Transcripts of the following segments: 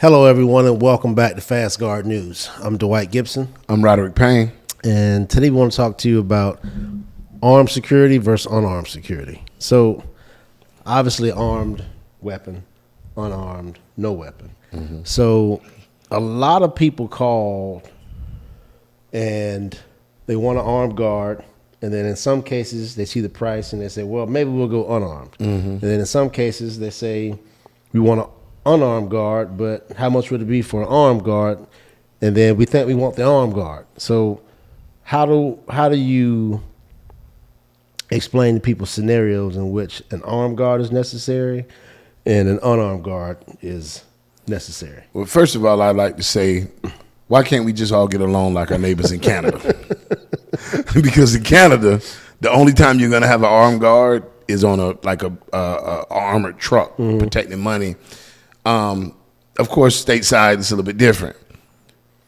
Hello, everyone, and welcome back to Fast Guard News. I'm Dwight Gibson, I'm Roderick Payne. and today we want to talk to you about armed security versus unarmed security. So, obviously, armed weapon, unarmed, no weapon. So, a lot of people call and they want an armed guard, and then in some cases they see the price and they say, well, maybe we'll go unarmed. And then in some cases they say, we want an unarmed guard, but how much would it be for an armed guard? And then we think we want the armed guard. So how do you explain to people scenarios in which an armed guard is necessary and an unarmed guard is necessary? Well, first of all, I'd like to say, why can't we just all get along like our neighbors in Canada? Because in Canada, the only time you're going to have an armed guard is on a armored truck protecting money. Of course, stateside it's a little bit different.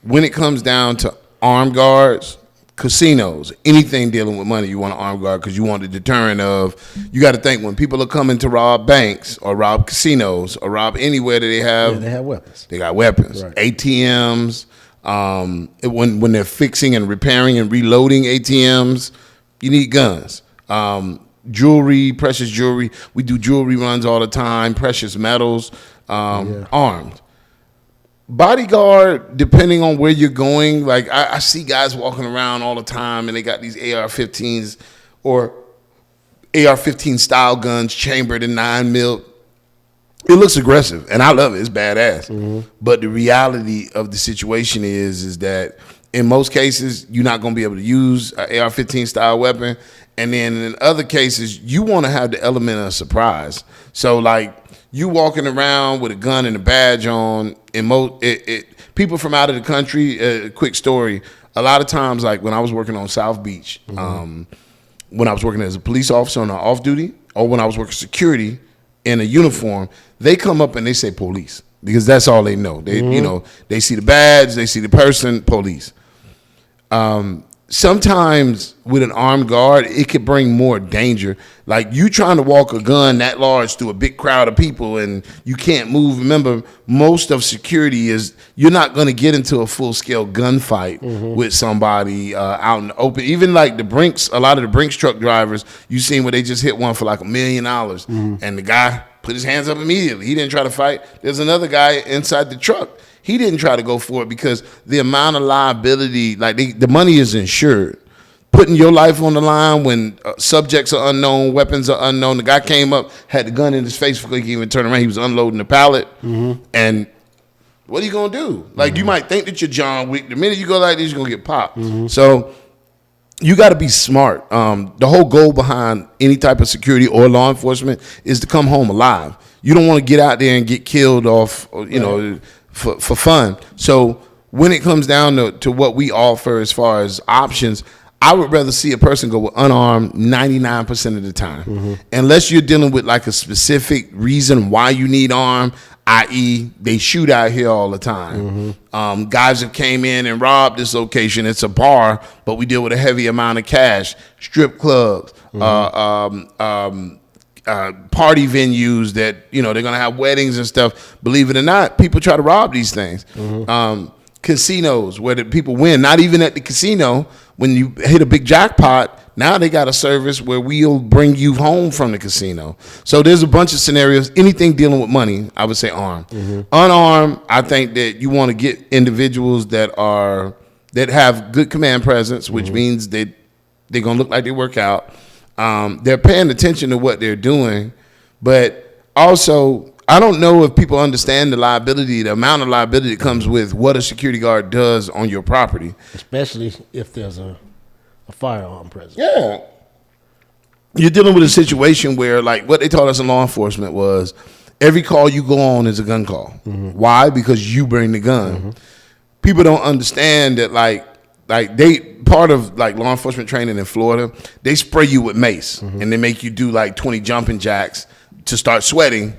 When it comes down to armed guards, casinos, anything dealing with money, you want an armed guard because you want the deterrent of. You got to think when people are coming to rob banks or rob casinos or rob anywhere that they have weapons. They got weapons, Right. ATMs. When they're fixing and repairing and reloading ATMs, you need guns. Jewelry, precious jewelry. We do jewelry runs all the time. Precious metals. Armed. Bodyguard, depending on where you're going, like I see guys walking around all the time and they got these AR-15s or AR-15 style guns chambered in 9mm. It looks aggressive and I love it. It's badass. But the reality of the situation is that in most cases, you're not going to be able to use an AR-15 style weapon. And then in other cases, you want to have the element of surprise. So like, you walking around with a gun and a badge on, people from out of the country, quick story, a lot of times, like when I was working on South Beach, when I was working as a police officer on off duty, or when I was working security in a uniform, they come up and they say police, because that's all they know. They, they see the badge, they see the person, police. Sometimes with an armed guard, it could bring more danger. Like you trying to walk a gun that large through a big crowd of people and you can't move. Remember, most of security is you're not going to get into a full-scale gunfight with somebody out in the open. Even like the Brinks, a lot of the Brinks truck drivers, you seen where they just hit one for like $1 million. And the guy put his hands up immediately. He didn't try to fight. There's another guy inside the truck. He didn't try to go for it because the amount of liability, like the money is insured. Putting your life on the line when subjects are unknown, weapons are unknown. The guy came up, had the gun in his face before he could even turn around. He was unloading the pallet. And what are you going to do? Like you might think that you're John Wick. The minute you go like this, you're going to get popped. So you got to be smart. The whole goal behind any type of security or law enforcement is to come home alive. You don't want to get out there and get killed off, for fun. So when it comes down to what we offer as far as options, I would rather see a person go with unarmed 99% of the time. Unless you're dealing with like a specific reason why you need armed, i.e. they shoot out here all the time. Guys have came in and robbed this location. It's a bar, but we deal with a heavy amount of cash. Strip clubs, party venues that they're gonna have weddings and stuff. Believe it or not, people try to rob these things. Casinos where the people win, not even at the casino. When you hit a big jackpot, now they got a service where we'll bring you home from the casino. So there's a bunch of scenarios. Anything dealing with money, I would say armed. Unarmed, I think that you want to get individuals that have good command presence, which means that they're gonna look like they work out. They're paying attention to what they're doing, but also I don't know if people understand the amount of liability that comes with what a security guard does on your property. Especially if there's a firearm present. Yeah. You're dealing with a situation where, like, what they taught us in law enforcement was every call you go on is a gun call. Why? Because you bring the gun. People don't understand that, like part of like law enforcement training in Florida, they spray you with mace and they make you do like 20 jumping jacks to start sweating.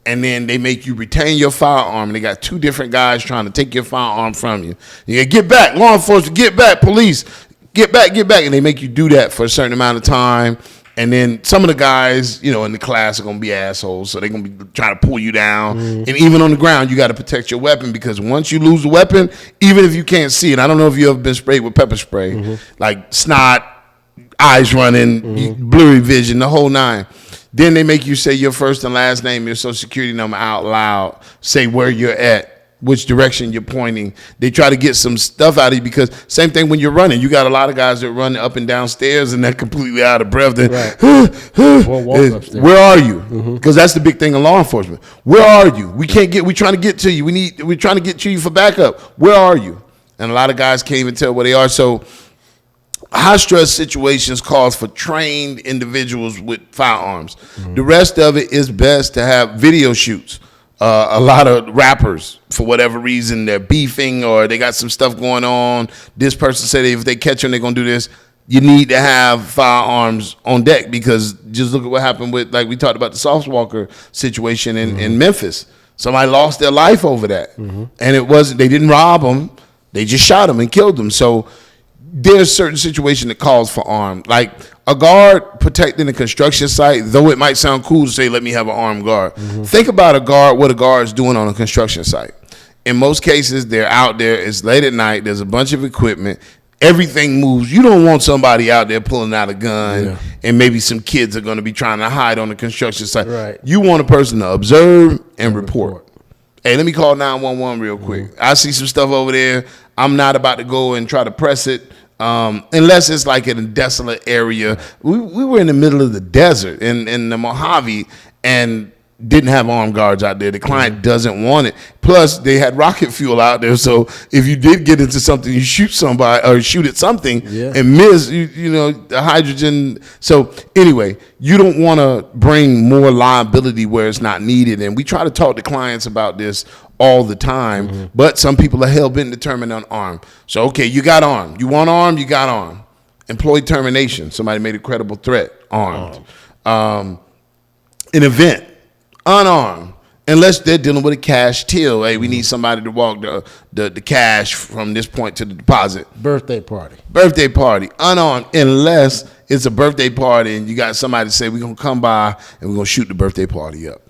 And then they make you retain your firearm, and they got two different guys trying to take your firearm from you. You get back, law enforcement, get back, police, get back. And they make you do that for a certain amount of time. And then some of the guys, in the class are going to be assholes. So they're going to be trying to pull you down. And even on the ground, you got to protect your weapon, because once you lose the weapon, even if you can't see it, I don't know if you ever been sprayed with pepper spray, like snot, eyes running, blurry vision, the whole nine. Then they make you say your first and last name, your social security number out loud, say where you're at, which direction you're pointing. They try to get some stuff out of you, because same thing when you're running. You got a lot of guys that run up and down stairs and they're completely out of breath. Or walk upstairs. Where are you? Because that's the big thing in law enforcement. Where are you? We're trying to get to you. We're trying to get to you for backup. Where are you? And a lot of guys can't even tell where they are. So high stress situations calls for trained individuals with firearms. The rest of it is best to have video shoots. A lot of rappers, for whatever reason, they're beefing or they got some stuff going on. This person said if they catch them, they're going to do this. You need to have firearms on deck, because just look at what happened with, like we talked about, the Sauce Walker situation in Memphis. Somebody lost their life over that. And they didn't rob them. They just shot them and killed them. So there's certain situation that calls for armed. Like a guard protecting a construction site, though it might sound cool to say, let me have an armed guard. Think about what a guard is doing on a construction site. In most cases, they're out there. It's late at night. There's a bunch of equipment. Everything moves. You don't want somebody out there pulling out a gun, and maybe some kids are going to be trying to hide on the construction site. Right. You want a person to observe and report. Hey, let me call 911 real quick. I see some stuff over there. I'm not about to go and try to press it. Unless it's like in a desolate area. We were in the middle of the desert in the Mojave and didn't have armed guards out there. The client doesn't want it. Plus, they had rocket fuel out there. So if you did get into something, you shoot somebody or shoot at something and miss, the hydrogen. So anyway, you don't want to bring more liability where it's not needed. And we try to talk to clients about this all the time, but some people are hell-bent determined on armed. So, okay, you got armed. You want armed, you got armed. Employee termination, somebody made a credible threat, armed. An event, unarmed, unless they're dealing with a cash till. Hey, we need somebody to walk the cash from this point to the deposit. Birthday party, unarmed, unless it's a birthday party and you got somebody to say, we're going to come by and we're going to shoot the birthday party up.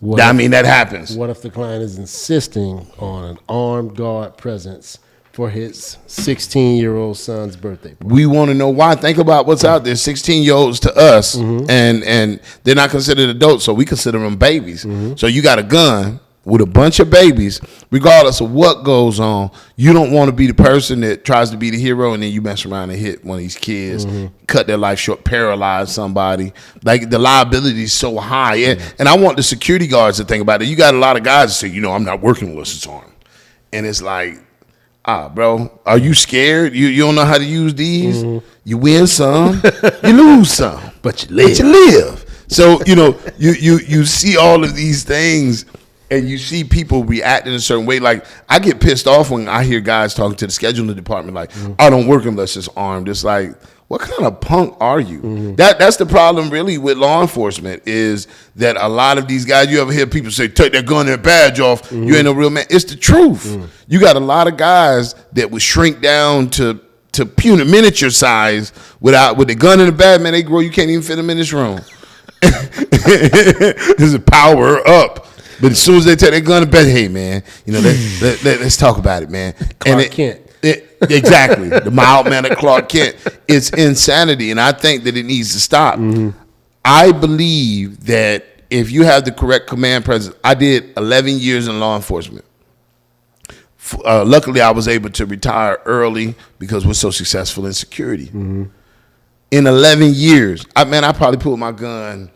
That happens. What if the client is insisting on an armed guard presence for his 16-year-old son's birthday party? We want to know why. Think about what's out there. 16-year-olds to us, and they're not considered adults, so we consider them babies. So you got a gun with a bunch of babies, regardless of what goes on. You don't want to be the person that tries to be the hero and then you mess around and hit one of these kids, cut their life short, paralyze somebody. Like, the liability is so high. And I want the security guards to think about it. You got a lot of guys that say, I'm not working unless it's armed. And it's like, bro, are you scared? You don't know how to use these? You win some, you lose some. But you live. So, you see all of these things. And you see people react in a certain way. Like, I get pissed off when I hear guys talking to the scheduling department like, I don't work unless it's armed. It's like, what kind of punk are you? That's the problem really with law enforcement, is that a lot of these guys, you ever hear people say, take that gun and that badge off, you ain't no real man. It's the truth. You got a lot of guys that would shrink down to puny miniature size with the gun and the badge, man, they grow, you can't even fit them in this room. There's a power up. But as soon as they take their gun to bed, hey, man, let's talk about it, man. Clark Kent. Exactly. The mild-mannered Clark Kent. It's insanity, and I think that it needs to stop. I believe that if you have the correct command presence, I did 11 years in law enforcement. Luckily, I was able to retire early because we're so successful in security. In 11 years, I probably pulled my gun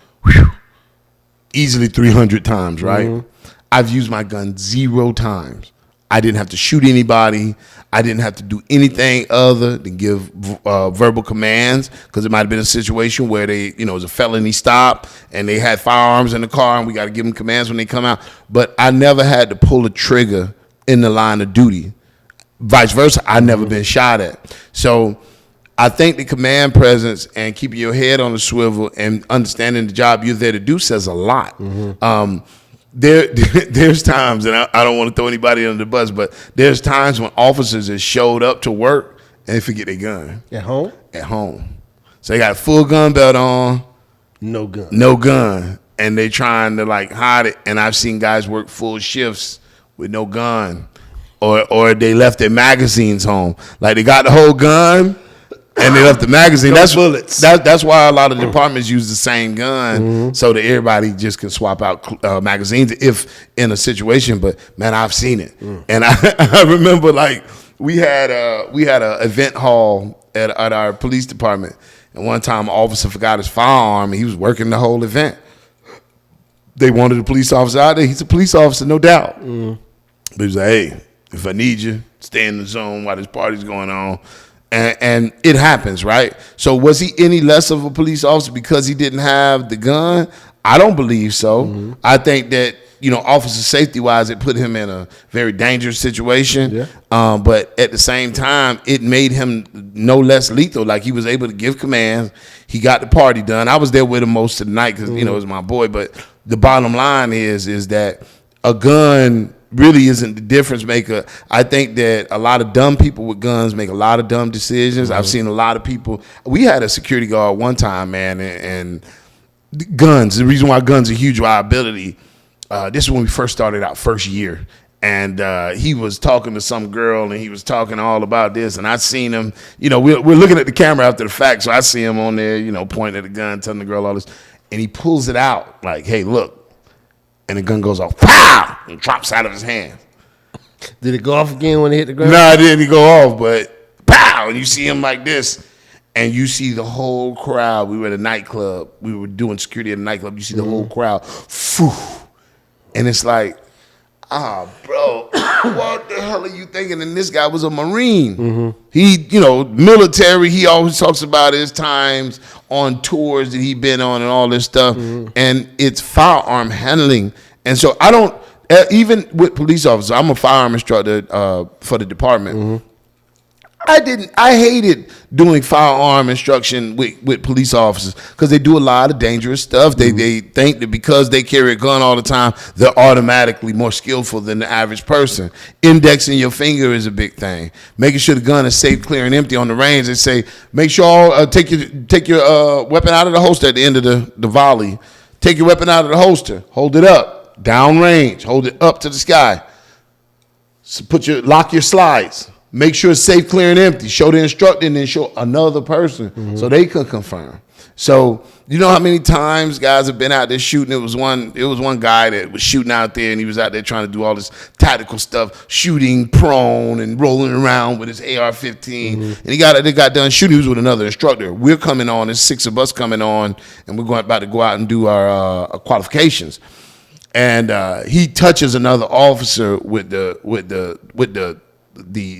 easily 300 times, right? I've used my gun 0 times. I didn't have to shoot anybody. I didn't have to do anything other than give verbal commands, because it might have been a situation where it was a felony stop and they had firearms in the car and we got to give them commands when they come out. But I never had to pull a trigger in the line of duty. Vice versa, I never been shot at. So I think the command presence and keeping your head on the swivel and understanding the job you're there to do says a lot. There's times, and I don't want to throw anybody under the bus, but there's times when officers have showed up to work and they forget their gun. At home? At home. So they got a full gun belt on, No gun. no gun, and they trying to like hide it. And I've seen guys work full shifts with no gun, or they left their magazines home. Like they got the whole gun and they left the magazine. No That's bullets. That's why a lot of departments use the same gun so that everybody just can swap out magazines if in a situation. But man, I've seen it, and I remember like we had a event hall at our police department. And one time, an officer forgot his firearm, and he was working the whole event. They wanted a police officer out there. He's a police officer, no doubt. But he was like, hey, if I need you, stay in the zone while this party's going on. And it happens, right? So was he any less of a police officer because he didn't have the gun? I don't believe so. I think that, officer safety-wise, it put him in a very dangerous situation. Yeah. But at the same time, it made him no less lethal. Like, he was able to give commands. He got the party done. I was there with him most of the night because, it was my boy. But the bottom line is that a gun really isn't the difference maker. I think that a lot of dumb people with guns make a lot of dumb decisions. I've seen a lot of people. We had a security guard one time, man, and guns, the reason why guns are a huge liability, this is when we first started out, first year. And he was talking to some girl, and he was talking all about this. And I seen him, we're looking at the camera after the fact, so I see him on there, pointing at the gun, telling the girl all this. And he pulls it out, like, hey, look. And the gun goes off, pow, and drops out of his hand. Did it go off again when it hit the ground? No, it didn't go off, but pow, and you see him like this. And you see the whole crowd. We were at a nightclub. We were doing security at a nightclub. You see the whole crowd. Phew. And it's like, bro, what the hell are you thinking? And this guy was a Marine. He, military. He always talks about his times on tours that he been on and all this stuff. And it's firearm handling. And so I don't, even with police officers, I'm a firearm instructor for the department. I hated doing firearm instruction with police officers because they do a lot of dangerous stuff. They think that because they carry a gun all the time, they're automatically more skillful than the average person. Indexing your finger is a big thing. Making sure the gun is safe, clear, and empty on the range. They say, make sure take your weapon out of the holster at the end of the volley. Take your weapon out of the holster. Hold it up. Down range. Hold it up to the sky. So lock your slides. Make sure it's safe, clear, and empty. Show the instructor and then show another person so they can confirm. So you know how many times guys have been out there shooting? It was one guy that was shooting out there, and he was out there trying to do all this tactical stuff, shooting prone and rolling around with his AR-15. And they got done shooting. He was with another instructor. We're coming on. There's 6 of us coming on, and we're about to go out and do our qualifications. And he touches another officer with the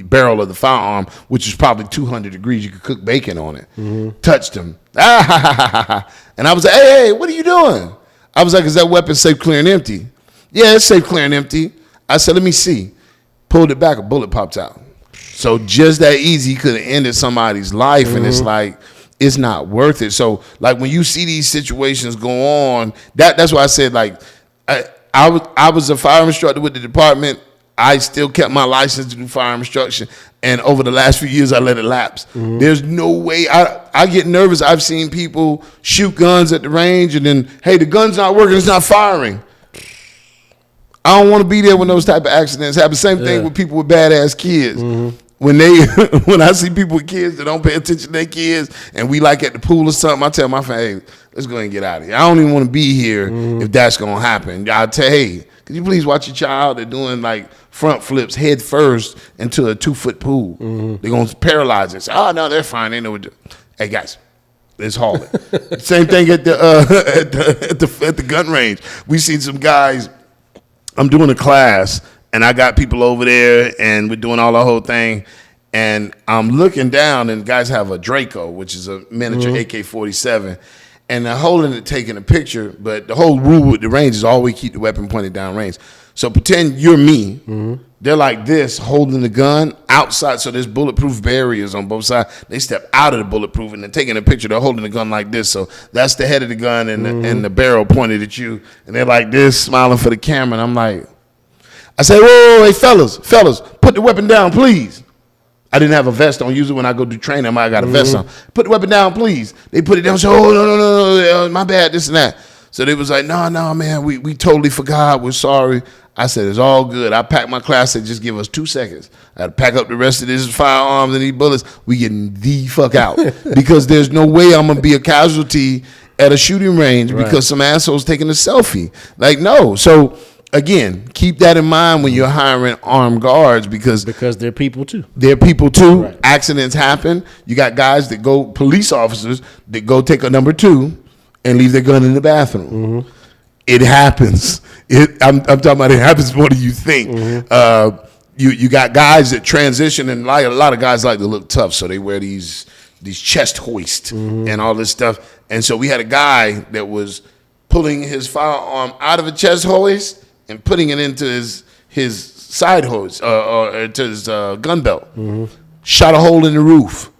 barrel of the firearm, which is probably 200 degrees. You could cook bacon on it. Touched him. And I was like, hey, what are you doing? I was like, is that weapon safe, clear, and empty? Yeah, it's safe, clear, and empty. I said, let me see. Pulled it back, a bullet popped out. So just that easy, he could have ended somebody's life. And it's like, it's not worth it. So like when you see these situations go on, that's why I said, like, I was a fire instructor with the department. I still kept my license to do firearm instruction, and over the last few years, I let it lapse. There's no way. I get nervous. I've seen people shoot guns at the range, and then, hey, the gun's not working. It's not firing. I don't want to be there when those type of accidents happen. Same thing with people with badass kids. When I see people with kids that don't pay attention to their kids, and we like at the pool or something, I tell my family, hey, let's go ahead and get out of here. I don't even want to be here if that's going to happen. I'll tell, hey, could you please watch your child? They're doing like front flips head first into a 2-foot pool. They're going to paralyze us. Oh, no, they're fine. They know what to do. Hey, guys, let's haul it. Same thing at the gun range. We seen some guys. I'm doing a class, and I got people over there, and we're doing all the whole thing. And I'm looking down, and guys have a Draco, which is a miniature AK-47. And they're holding it, taking a picture, but the whole rule with the range is always keep the weapon pointed down range. So pretend you're me. They're like this, holding the gun outside. So there's bulletproof barriers on both sides. They step out of the bulletproof and they're taking a picture. They're holding the gun like this. So that's the head of the gun and the barrel pointed at you. And they're like this, smiling for the camera. And I'm like, I say, whoa, hey, fellas, put the weapon down, please. I didn't have a vest on. Usually when I go do training, I got a vest on. Put the weapon down, please. They put it down. So, oh, no, my bad, this and that. So they was like, no, man, we totally forgot. We're sorry. I said, it's all good. I packed my class. Said, just give us 2 seconds. I had to pack up the rest of this firearms and these bullets. We getting the fuck out. Because there's no way I'm going to be a casualty at a shooting range because some asshole's taking a selfie. Like, no. So, again, keep that in mind when you're hiring armed guards because they're people too. They're people too. Right. Accidents happen. You got guys that go, police officers that go take a number 2 and leave their gun in the bathroom. It happens. I'm talking about it happens more than you think. You got guys that transition, and a lot of guys like to look tough, so they wear these chest hoists and all this stuff. And so we had a guy that was pulling his firearm out of a chest hoist and putting it into his side hoist or to his gun belt. Shot a hole in the roof.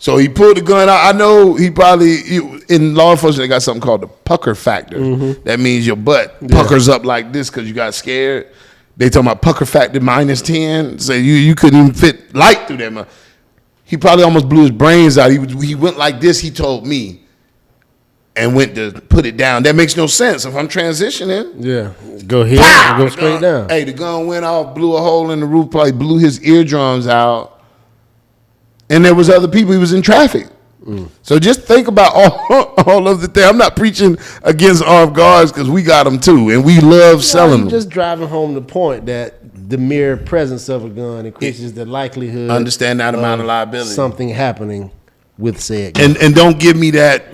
So he pulled the gun out. I know in law enforcement, they got something called the pucker factor. That means your butt puckers up like this because you got scared. They talking about pucker factor -10. So you couldn't even fit light through them. He probably almost blew his brains out. He went like this, he told me, and went to put it down. That makes no sense. If I'm transitioning. Yeah. Go here and go straight down. Hey, the gun went off, blew a hole in the roof, probably blew his eardrums out. And there was other people. He was in traffic. So just think about all of the things. I'm not preaching against armed guards because we got them too, and we love selling them. Just driving home the point that the mere presence of a gun increases the likelihood. Understand that amount of liability. Something happening with said gun. And don't give me that.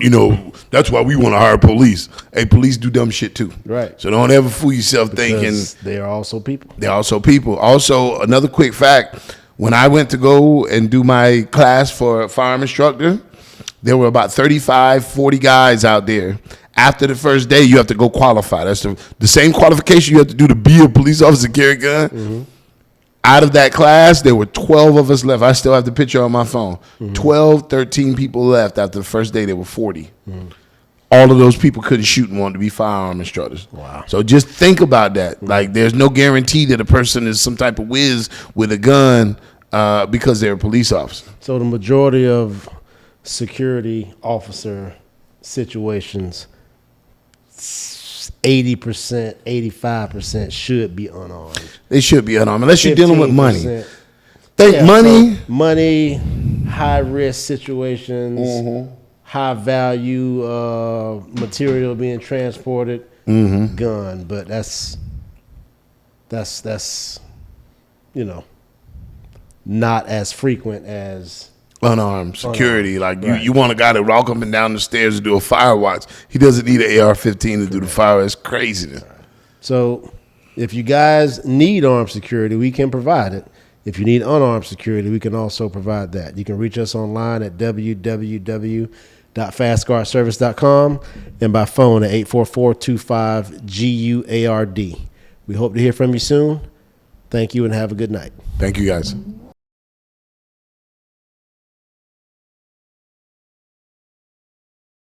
That's why we want to hire police. Hey, police do dumb shit too. Right. So don't ever fool yourself thinking they are also people. They're also people. Also, another quick fact. When I went to go and do my class for a firearm instructor, there were about 35, 40 guys out there. After the first day, you have to go qualify. That's the same qualification you have to do to be a police officer, carry a gun. Out of that class, there were 12 of us left. I still have the picture on my phone. 12, 13 people left after the first day. There were 40. All of those people couldn't shoot and wanted to be firearm instructors. Wow. So just think about that. Like, there's no guarantee that a person is some type of whiz with a gun because they're a police officer. So the majority of security officer situations, 80%, 85% should be unarmed. They should be unarmed unless you're dealing with money. Money, high risk situations, high value material being transported, gun. But that's not as frequent as unarmed security. Like you want a guy to walk up and down the stairs and do a fire watch. He doesn't need an AR-15 to do the fire. It's craziness. So if you guys need armed security, we can provide it. If you need unarmed security, we can also provide that. You can reach us online at www.fastguardservice.com and by phone at 844-25-GUARD. We hope to hear from you soon. Thank you and have a good night. Thank you, guys.